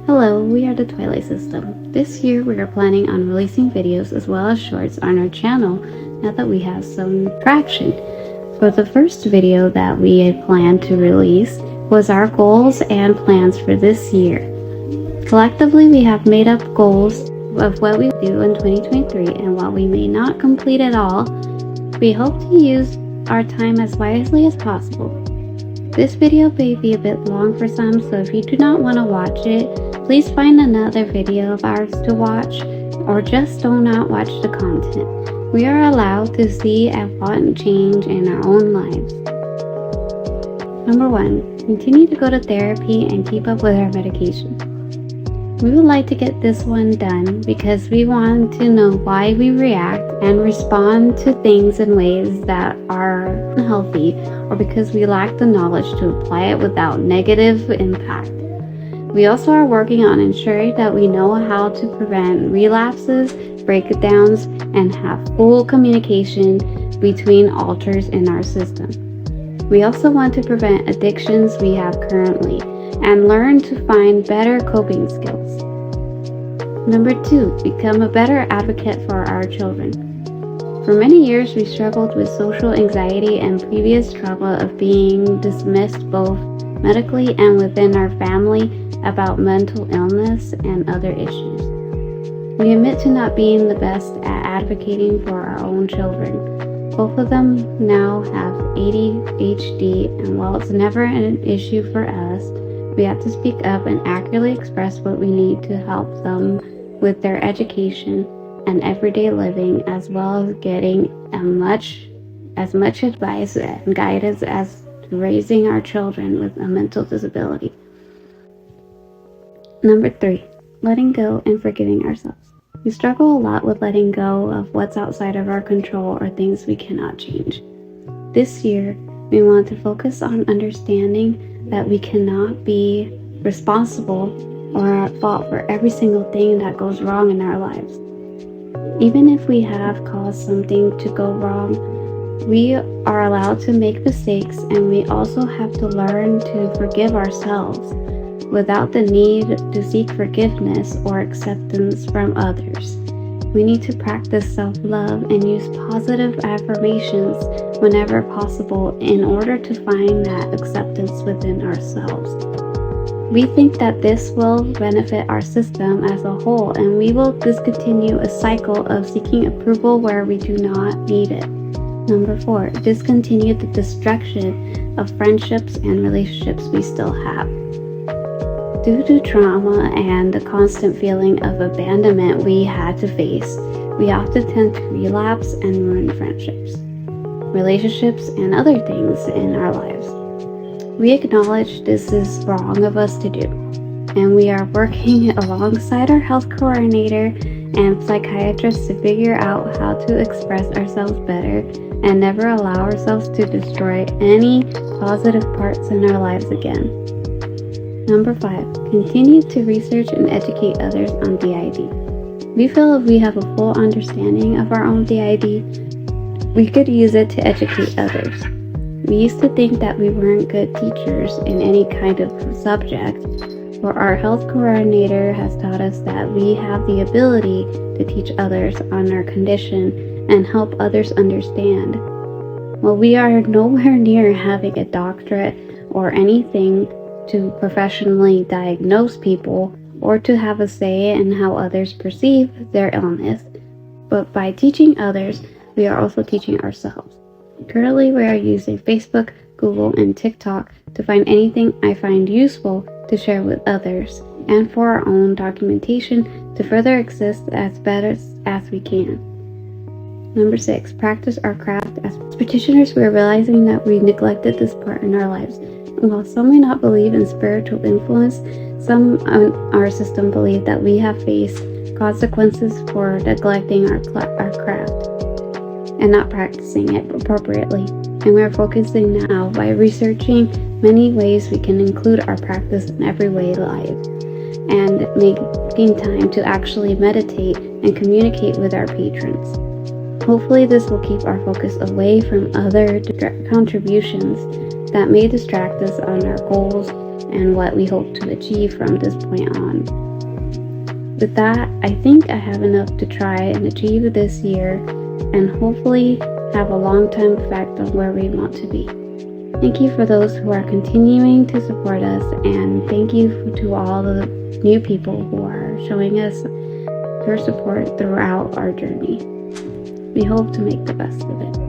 Hello, we are the Twilight System. This year we are planning on releasing videos as well as shorts on our channel now that we have some traction. For the first video that we had planned to release was our goals and plans for this year. Collectively, we have made up goals of what we do in 2023, and while we may not complete it all, we hope to use our time as wisely as possible. This video may be a bit long for some, so if you do not want to watch it, please find another video of ours to watch, or just do not watch the content. We are allowed to see and want change in our own lives. Number 1, continue to go to therapy and keep up with our medication. We would like to get this one done because we want to know why we react and respond to things in ways that are unhealthy, or because we lack the knowledge to apply it without negative impact. We also are working on ensuring that we know how to prevent relapses, breakdowns, and have full communication between alters in our system. We also want to prevent addictions we have currently and learn to find better coping skills. Number 2, become a better advocate for our children. For many years, we struggled with social anxiety and previous trauma of being dismissed both medically and within our family about mental illness and other issues. We admit to not being the best at advocating for our own children. Both of them now have ADHD, and while it's never an issue for us, we have to speak up and accurately express what we need to help them with their education and everyday living, as well as getting as much advice and guidance as to raising our children with a mental disability. Number 3, letting go and forgiving ourselves. We struggle a lot with letting go of what's outside of our control or things we cannot change. This year, we want to focus on understanding that we cannot be responsible or at fault for every single thing that goes wrong in our lives. Even if we have caused something to go wrong, we are allowed to make mistakes, and we also have to learn to forgive ourselves without the need to seek forgiveness or acceptance from others. We need to practice self-love and use positive affirmations whenever possible in order to find that acceptance within ourselves. We think that this will benefit our system as a whole, and we will discontinue a cycle of seeking approval where we do not need it. Number 4, discontinue the destruction of friendships and relationships we still have. Due to trauma and the constant feeling of abandonment we had to face, we often tend to relapse and ruin friendships, relationships, and other things in our lives. We acknowledge this is wrong of us to do, and we are working alongside our health coordinator and psychiatrist to figure out how to express ourselves better and never allow ourselves to destroy any positive parts in our lives again. Number 5, continue to research and educate others on DID. We feel if we have a full understanding of our own DID, we could use it to educate others. We used to think that we weren't good teachers in any kind of subject, but our health coordinator has taught us that we have the ability to teach others on our condition and help others understand. While we are nowhere near having a doctorate or anything to professionally diagnose people or to have a say in how others perceive their illness, but by teaching others, we are also teaching ourselves. Currently, we are using Facebook, Google, and TikTok to find anything I find useful to share with others, and for our own documentation to further exist as better as we can. Number 6, practice our craft. As practitioners, we are realizing that we neglected this part in our lives. While some may not believe in spiritual influence, some in our system believe that we have faced consequences for neglecting our craft and not practicing it appropriately. And we are focusing now by researching many ways we can include our practice in everyday life and making time to actually meditate and communicate with our patrons. Hopefully this will keep our focus away from other contributions that may distract us on our goals and what we hope to achieve from this point on. With that, I think I have enough to try and achieve this year and hopefully have a long-term effect on where we want to be. Thank you for those who are continuing to support us, and thank you to all the new people who are showing us your support throughout our journey. We hope to make the best of it.